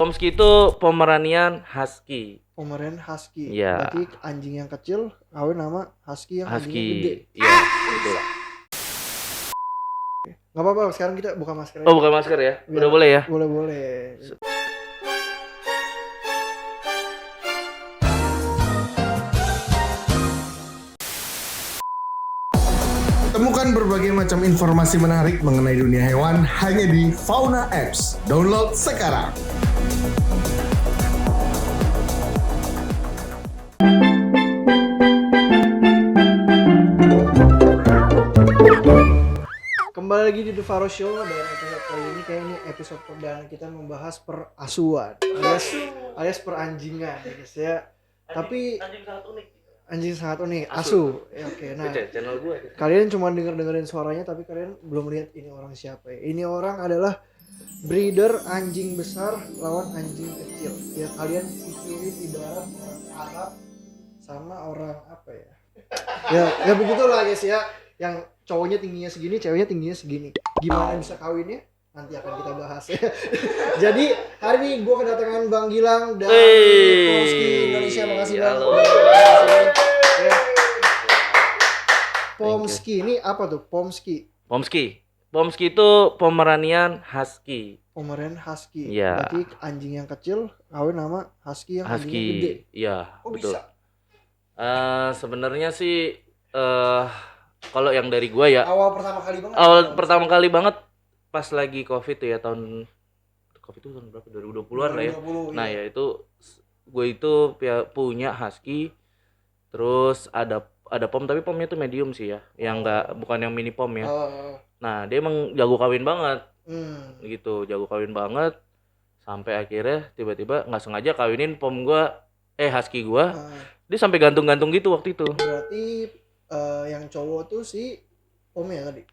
Pomski itu Pomeranian Husky. Pomeranian Husky. Iya. Berarti anjing yang kecil kawin nama Husky yang anjingnya gede. Iya, betul. Gak apa-apa, sekarang kita buka masker Oh, bukan masker ya? Udah boleh ya? Boleh. Temukan berbagai macam informasi menarik mengenai dunia hewan hanya di Fauna Apps. Download sekarang. Kembali lagi di The Faro Show dan episode kali ini kayaknya episode perdana kita membahas perasuan alias peranjingan ya guys ya. Tapi anjing sangat unik, asu. Ya, oke. Nah, channel gue. kalian cuma dengerin suaranya tapi kalian belum lihat ini orang siapa ya. Ini orang adalah breeder anjing besar lawan anjing kecil. Ya kalian pikirin ibarat orang Arab sama orang apa ya? Ya begitulah guys ya. Yang cowoknya tingginya segini, ceweknya tingginya segini. Gimana bisa kawinnya? Nanti akan kita bahas ya. Jadi hari ini gue kedatangan Bang Gilang dari Pomski Indonesia. Makasih Bang. Halo. Ya. Pomski ini apa tuh? Pomski itu Pomeranian Husky. Pomeranian Husky. Iya. Berarti anjing yang kecil kawin nama Husky yang anjingnya gede. Iya, Oh betul. bisa. Sebenarnya sih kalau yang dari gua ya Awal pertama kali banget. Pas lagi Covid tuh ya, Covid itu tahun berapa? 2020-an lah ya. 2020, Nah, iya. ya itu gue itu punya Husky. Terus ada pom, tapi pomnya tuh medium sih ya. Yang bukan yang mini pom ya. Nah, dia emang jago kawin banget. Gitu, jago kawin banget. Sampai akhirnya tiba-tiba enggak sengaja kawinin pom gua Husky gua. Dia sampai gantung-gantung gitu waktu itu. Berarti yang cowok tuh si pomnya tadi.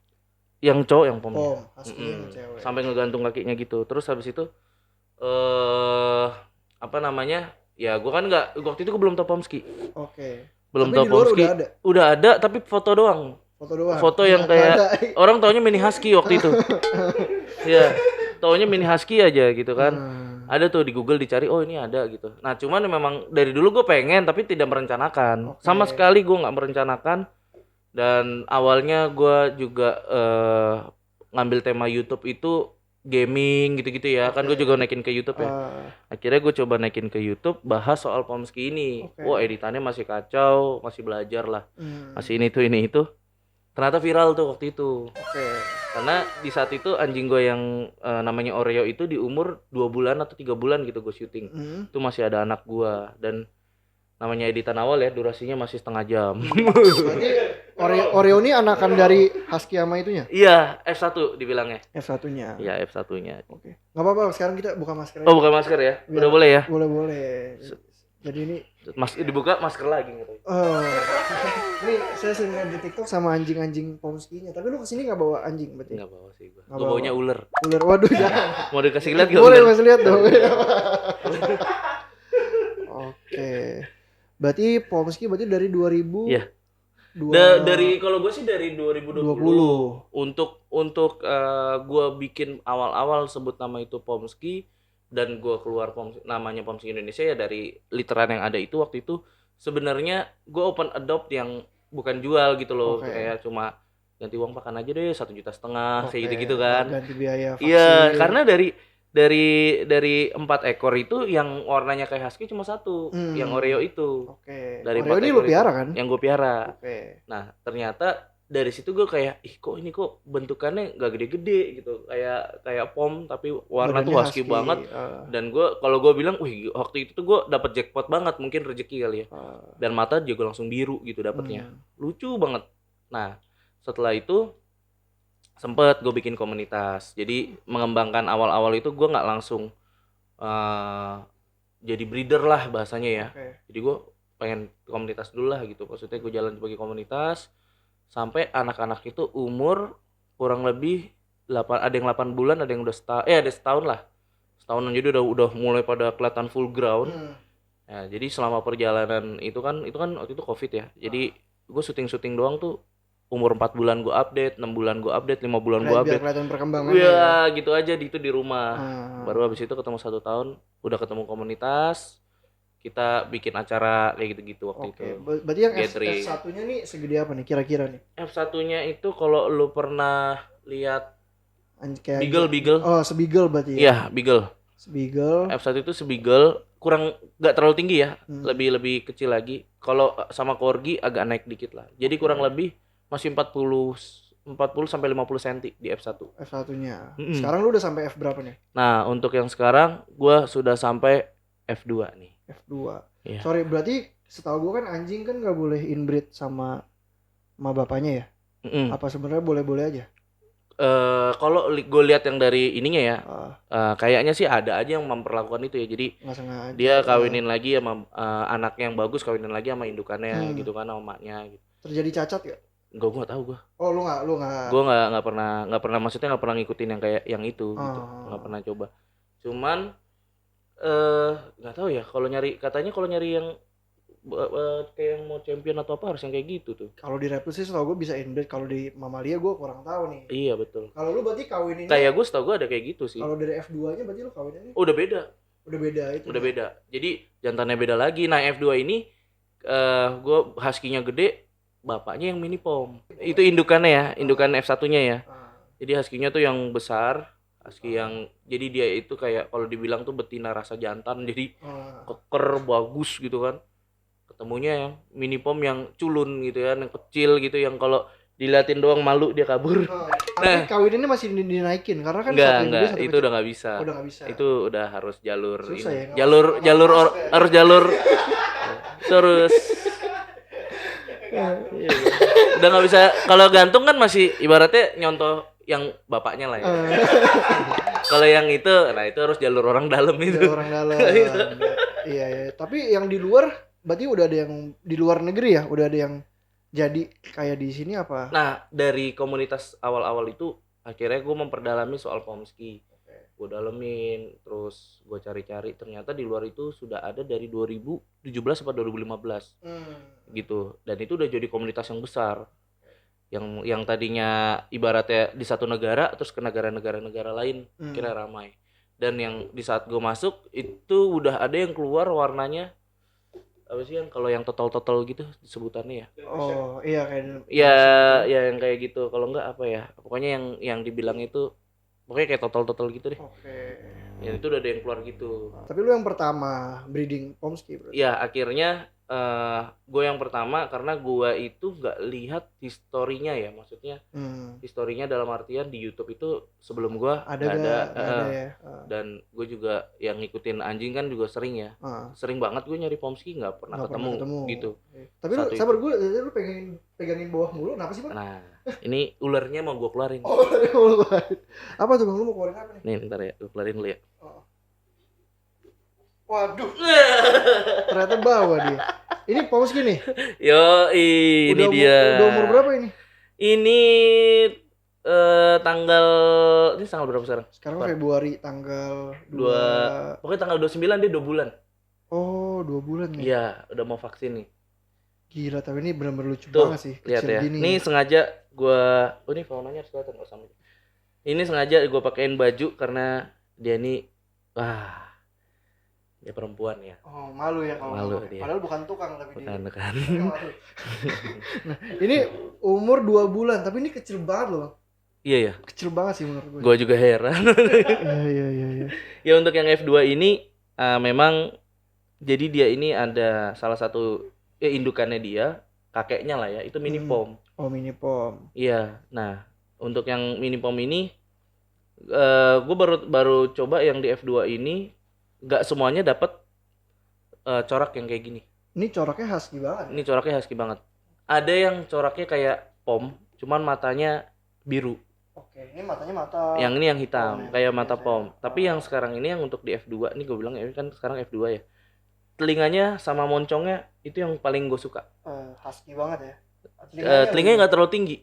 Yang cowok yang pomnya. Pom, Husky yang cewek. Sampai ngegantung kakinya gitu. Terus habis itu apa namanya? Ya gua kan enggak, waktu itu gua belum tahu Pomski. Oke. Belum Tapi tahu di luar Pomski. Udah ada tapi foto doang. Foto doang. Foto yang kayak orang taunya mini husky waktu itu. Iya. Taunya mini husky aja gitu kan. Ada tuh di Google dicari, oh ini ada gitu. Nah, cuman memang dari dulu gue pengen tapi tidak merencanakan. Oke. Sama sekali gue nggak merencanakan. Dan awalnya gue juga ngambil tema YouTube itu gaming gitu-gitu ya. Kan gue juga naikin ke YouTube ya. Akhirnya gue coba naikin ke YouTube bahas soal Pomski ini. Oke. Wah, editannya masih kacau, masih belajar lah. Masih ini itu. Ternyata viral tuh waktu itu. Oke. Karena di saat itu anjing gue yang namanya Oreo itu di umur 2 bulan atau 3 bulan gitu gue syuting. Itu masih ada anak gue. Dan namanya editan awal ya, durasinya masih setengah jam. Berarti Oreo ini anakan dari Husky sama itunya? Iya, F1 dibilangnya. F1-nya. Iya, F1-nya. Oke. Gak apa-apa, sekarang kita buka masker. Oh, bukan masker ya? Udah boleh ya? Boleh. Jadi ini Dibuka masker lagi gitu. ini saya sering lihat di TikTok sama anjing-anjing Pomski-nya. Tapi lu kesini nggak bawa anjing berarti? Enggak bawa sih gue. Nggak Gue baunya ular. Ular, waduh jangan. Mau dikasih lihat gak? Boleh masih lihat dong. Oke. Berarti Pomski dari 2000. Iya. Dari kalau gue sih dari 2020. Untuk gue bikin awal-awal sebut nama itu Pomski dan gue keluar namanya Pomski Indonesia ya dari literan yang ada itu waktu itu sebenarnya gue open adopt yang bukan jual gitu loh. Kayak cuma ganti uang pakan aja deh 1,5 juta kayak gitu kan. Ganti biaya vaksin. Iya, karena dari 4 ekor itu yang warnanya kayak husky cuma 1, yang Oreo itu. Oke. Dari Oreo ini lu piara kan? Yang gue piara. Oke. Nah, ternyata dari situ gue kayak kok bentukannya gak gede-gede gitu. Kayak pom tapi warna Badannya tuh husky banget. Dan kalau gue bilang, wih waktu itu tuh gue dapet jackpot banget, mungkin rezeki kali ya. Dan mata juga langsung biru gitu dapetnya. Lucu banget. Nah, setelah itu sempet gue bikin komunitas. Jadi mengembangkan awal-awal itu gue nggak langsung jadi breeder lah bahasanya ya. Jadi gue pengen komunitas dulu lah gitu. Maksudnya gue jalan sebagai komunitas sampai anak-anak itu umur kurang lebih 8, ada yang 8 bulan, ada yang udah ada setahun lah. Setahunan jadi udah mulai pada kelihatan full ground. Nah, jadi selama perjalanan itu kan waktu itu Covid ya. Jadi gue syuting doang tuh umur 4 bulan gue update, 6 bulan gue update, 5 bulan gue Biar update. kelihatan perkembangannya. Iya gitu aja itu di rumah. Ah. Baru habis itu ketemu 1 tahun, udah ketemu komunitas, kita bikin acara kayak gitu-gitu waktu Oke, itu. berarti yang Gathering. F1-nya nih segede apa nih kira-kira nih? F1-nya itu kalau lu pernah lihat Kayak Beagle. Oh, sebigel berarti ya. Iya, Beagle. Sebigel. F1 itu sebigel, kurang nggak terlalu tinggi ya, Hmm. lebih kecil lagi. Kalau sama corgi agak naik dikit lah. Jadi kurang lebih masih 40 sampai 50 cm di F1. F1-nya. Mm-mm. Sekarang lu udah sampai F berapa nih? Nah, untuk yang sekarang gua sudah sampai F2 nih. F2. Iya. Sorry, berarti setahu gua kan anjing kan nggak boleh inbreed sama bapaknya ya? Mm-mm. Apa sebenarnya boleh-boleh aja? Kalau gue lihat yang dari ininya ya, Ah, kayaknya sih ada aja yang memperlakukan itu ya. Jadi nggak sengaja. dia kawinin lagi sama anaknya yang bagus, kawinin lagi sama indukannya Hmm. gitu kan, sama emaknya gitu. Terjadi cacat gak? Gue nggak tahu gue. Oh, lu nggak. Gue nggak pernah maksudnya nggak pernah ngikutin yang kayak yang itu gitu, Oh. nggak pernah coba. Cuman nggak tahu ya, katanya kalau nyari yang kayak yang mau champion atau apa harus yang kayak gitu tuh. Kalau di reptil sih setahu gue bisa inbreed. Kalau di mamalia gue kurang tahu nih. Iya betul. Kalau lu berarti kawininnya. Kayak gue setahu gue ada kayak gitu sih. Kalau dari F2-nya berarti lu kawininnya Udah beda. udah beda itu. Udah beda. Jadi jantannya beda lagi. Nah F2 ini gue husky-nya gede, bapaknya yang mini pom. Itu indukannya ya, indukan F1-nya ya. Ah. Jadi husky-nya tuh yang besar, husky yang jadi dia itu kayak kalau dibilang tuh betina rasa jantan, jadi Ah. keker bagus gitu kan. Ketemunya yang mini pom yang culun gitu ya, yang kecil gitu, yang kalau diliatin doang malu dia kabur. Oh, tapi kawininnya masih dinaikin karena kan Enggak, satu yang gede, satu itu kecil. udah nggak bisa. Udah nggak bisa. Itu udah harus jalur Susah ini. ya, Harus jalur terus. Iya. Udah nggak bisa. Kalau gantung kan masih ibaratnya nyontoh yang bapaknya lah ya. Kalau yang itu, nah itu harus jalur orang dalam itu. Ada orang dalam. Iya, iya. Tapi yang di luar berarti udah ada yang di luar negeri ya? Udah ada yang jadi kayak di sini apa? Nah, dari komunitas awal-awal itu akhirnya gue memperdalami soal pomski. Gue dalemin, terus gue cari-cari, ternyata di luar itu sudah ada dari 2017 atau 2015 gitu. Dan itu udah jadi komunitas yang besar. Yang tadinya ibaratnya di satu negara terus ke negara-negara lain kira ramai. Dan yang di saat gue masuk itu udah ada yang keluar warnanya apa sih yang kalau yang total gitu sebutannya ya. Oh, iya kayak Ya yang kayak gitu. Kalau enggak apa ya? Pokoknya yang dibilang itu pokoknya kayak total gitu deh. Oke. Ya itu udah ada yang keluar gitu. Tapi lu yang pertama breeding pomski berarti. Ya akhirnya gue yang pertama karena gue itu nggak lihat historinya ya, maksudnya historinya dalam artian di YouTube itu sebelum gue Ada nggak ada, ya. dan gue juga yang ngikutin anjing kan juga sering ya, sering banget gue nyari pomski nggak pernah ketemu gitu. Tapi lu sabar, gue lu pegangin bawah mulu, kenapa sih bang? Nah ini ularnya mau gue keluarin. Oh, apa tuh bang, lu mau keluarin apa nih? Nih ntar ya, gue keluarin dulu ya. Waduh, ternyata bawa dia. Ini pomski nih. Yo, ini dia. Udah umur berapa ini? Ini tanggal berapa sekarang? Sekarang Februari tanggal 2. Pokoknya tanggal 29 dia 2 bulan. Oh, 2 bulan nih. Iya, udah mau vaksin nih. Gila, tapi ini benar-benar lucu Tuh, banget sih. Lihat ya. Gini. Ini sengaja gua ini faunanya harus kelihatan kok sama. Ini sengaja gua pakein baju karena dia nih dia perempuan ya. Oh, malu ya kalau malu dia. dia. Padahal bukan tukang tapi Bukan. dia. Nah, ini umur 2 bulan, tapi ini kecil banget loh. Iya ya. Kecil banget sih menurut gue. Gua juga heran. Iya. Ya untuk yang F2 ini memang jadi dia ini ada salah satu indukannya dia, kakeknya lah ya, itu mini pom. Oh, mini pom. Iya. Nah, untuk yang mini pom ini gue baru coba yang di F2 ini. Gak semuanya dapat corak yang kayak gini. Ini coraknya husky banget. Ini coraknya husky banget. Ada yang coraknya kayak pom, cuman matanya biru. Oke, ini matanya mata. Yang ini yang hitam, kayak mata pom. Ya. Tapi yang sekarang ini yang untuk di F2, ini gue bilang ini kan sekarang F2 ya. Telinganya sama moncongnya itu yang paling gue suka. Husky banget ya. Telinganya nggak terlalu tinggi.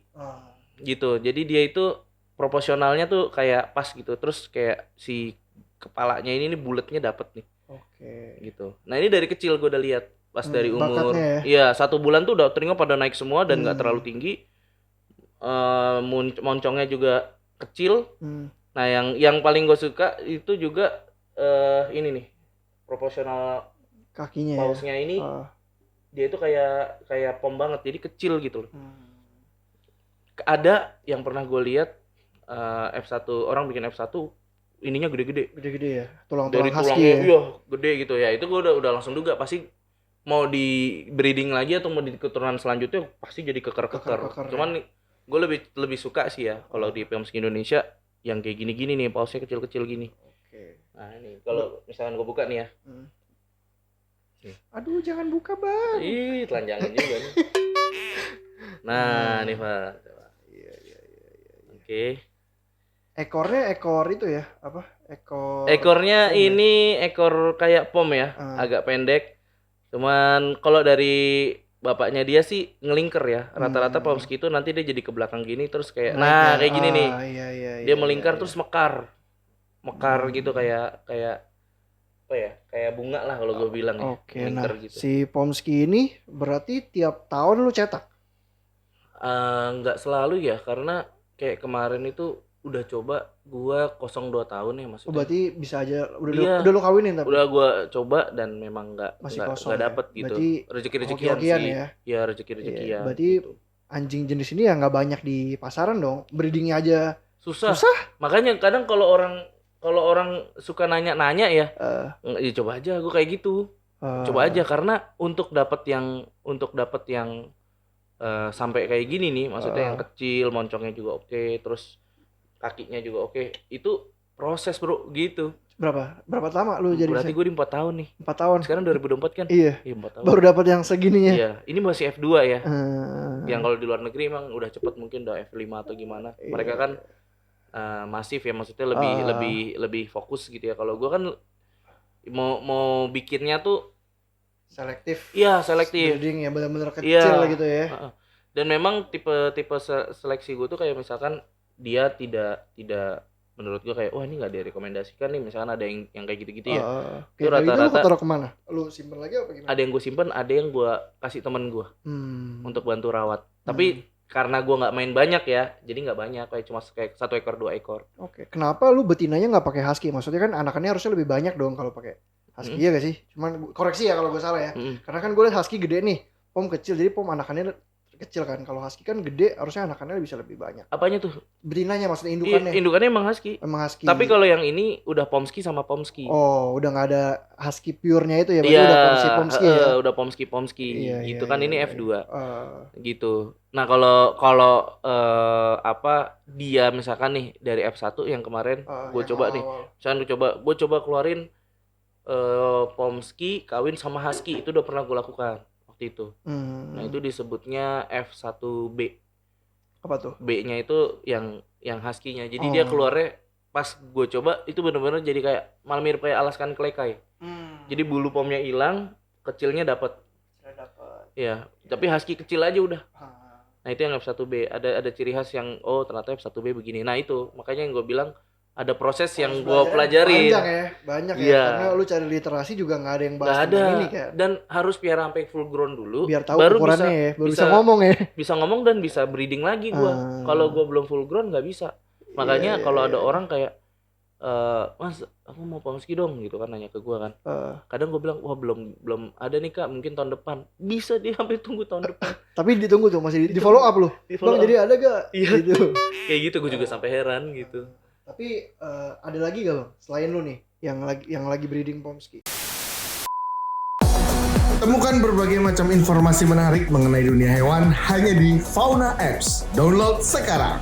Gitu. Jadi dia itu proporsionalnya tuh kayak pas gitu. Terus kayak si kepalanya ini bulatnya dapet nih. Oke. Gitu. Nah ini dari kecil gue udah lihat pas dari umur. Ya? Iya 1 bulan tuh udah telinga pada naik semua dan nggak terlalu tinggi. moncongnya juga kecil. Hmm. Nah, yang paling gue suka itu juga ini nih, proporsional Kakinya ya. pausnya ini dia itu kayak pom banget, jadi kecil gitu loh. Ada yang pernah gue lihat F1, orang bikin F1 ininya gede-gede. Gede-gede ya. Dari Tulang-tulang husky tulangnya ya. iya gede gitu ya. Itu gue udah langsung duga pasti mau di breeding lagi atau mau di keturunan selanjutnya pasti jadi keker-keker. Keker-keker, Cuman gue lebih suka sih ya kalau di Pomsky Indonesia yang kayak gini-gini nih, pausnya kecil-kecil gini. Oke. Nah, ini kalau misalkan gue buka nih ya. Aduh, jangan buka, Bang. Ih, telanjangin juga nih. Nah, nih Pak. Iya. Oke. Ekornya ekor itu ya, apa? Ekornya pom ya? ini ekor kayak pom ya, agak pendek. Cuman kalau dari bapaknya dia sih ngelingker ya. Rata-rata Pomsky itu nanti dia jadi ke belakang gini terus kayak kayak gini nih. Iya, Dia melingkar terus mekar. Mekar gitu kayak apa ya? Kayak bunga lah kalau gue bilang ya. Oke, Melingkar nah gitu. si Pomsky ini berarti tiap tahun lu cetak? Nggak selalu ya, karena kayak kemarin itu udah coba gua 02 tahun ya maksudnya. Berarti bisa aja Iya. udah lu kawinin tapi. Udah gua coba dan memang Masih kosong nggak dapet ya? gitu. Berarti Rezeki-rezekian hoki-hokian sih. ya? Ya rezeki-rezekian. Iya, berarti gitu. anjing jenis ini ya nggak banyak di pasaran dong. Breedingnya aja Susah. susah. Makanya kadang kalau orang suka nanya-nanya ya, ya coba aja gua kayak gitu. Coba aja karena untuk dapat yang sampai kayak gini nih, maksudnya yang kecil, moncongnya juga oke, terus kakinya juga oke, itu proses bro gitu. Berapa lama lu jadi? Berarti gue di 4 tahun nih. 4 tahun. Sekarang 2024 kan? Iya. 4 tahun. Baru dapat yang segininya. Iya, ini masih F2 ya. Yang kalau di luar negeri emang udah cepet, mungkin udah F5 atau gimana. Mereka kan masif ya, maksudnya lebih fokus gitu ya. Kalau gue kan mau bikinnya tuh selektif. Iya, selektif. Breeding ya benar-benar kecil gitu ya. Dan memang tipe seleksi gue tuh kayak misalkan dia tidak menurut gue kayak wah ini nggak direkomendasikan nih, misalkan ada yang kayak gitu-gitu ya. Itu rata-rata taruh kemana? Lu simpen lagi apa gimana? ada yang gue simpen, ada yang gue kasih temen gue untuk bantu rawat. Tapi karena gue nggak main banyak ya, jadi nggak banyak, kayak cuma kayak 1 ekor 2 ekor. Oke. Kenapa lu betinanya nggak pakai husky? Maksudnya kan anakannya harusnya lebih banyak dong kalau pakai husky ya gak sih? Cuman koreksi ya kalau gue salah ya. Karena kan gue liat husky gede nih, pom kecil, jadi pom anakannya kecil kan. Kalau husky kan gede, harusnya anakannya bisa lebih banyak. Apanya tuh? Betinanya maksudnya indukannya. Indukannya emang husky. Emang husky. Tapi kalau yang ini udah Pomsky sama Pomsky. Oh, udah nggak ada husky pure-nya itu ya? Berarti udah Pomsky ya? Udah Pomsky. Gitu kan ini F2. Gitu. Nah, kalau dia misalkan nih dari F1 yang kemarin gue coba nih. Misalkan gue coba keluarin Pomsky kawin sama husky, itu udah pernah gue lakukan waktu itu. Nah, itu disebutnya F1B. Apa tuh? B-nya itu yang husky-nya. Jadi dia keluarnya pas gue coba itu benar-benar jadi kayak malah mirip kayak Alaskan Klekai. Jadi bulu pomnya hilang, kecilnya dapat. Iya, tapi husky kecil aja udah. Nah, itu yang F1B. Ada ciri khas yang ternyata F1B begini. Nah, itu makanya yang gue bilang ada proses yang gue pelajarin. Banyak ya. Karena lu cari literasi juga nggak ada yang bahas tentang ini kan. Dan harus piara sampai full grown dulu. Biar tahu ukurannya ya. Baru bisa ngomong ya. Bisa ngomong dan bisa breeding lagi gue. Kalau gue belum full grown nggak bisa. Makanya kalau ada orang kayak Mas, aku mau Pomsky dong gitu kan, nanya ke gue kan. Kadang gue bilang wah belum ada nih Kak, mungkin tahun depan. Bisa dia sampai tunggu tahun depan. Tapi ditunggu tuh, masih di follow up lu. Bang, jadi ada gak? Iya. Gitu. Kayak gitu gue juga sampai heran gitu. Tapi ada lagi gak Bang, selain lu nih yang lagi breeding Pomsky? Temukan berbagai macam informasi menarik mengenai dunia hewan hanya di Fauna Apps. Download sekarang.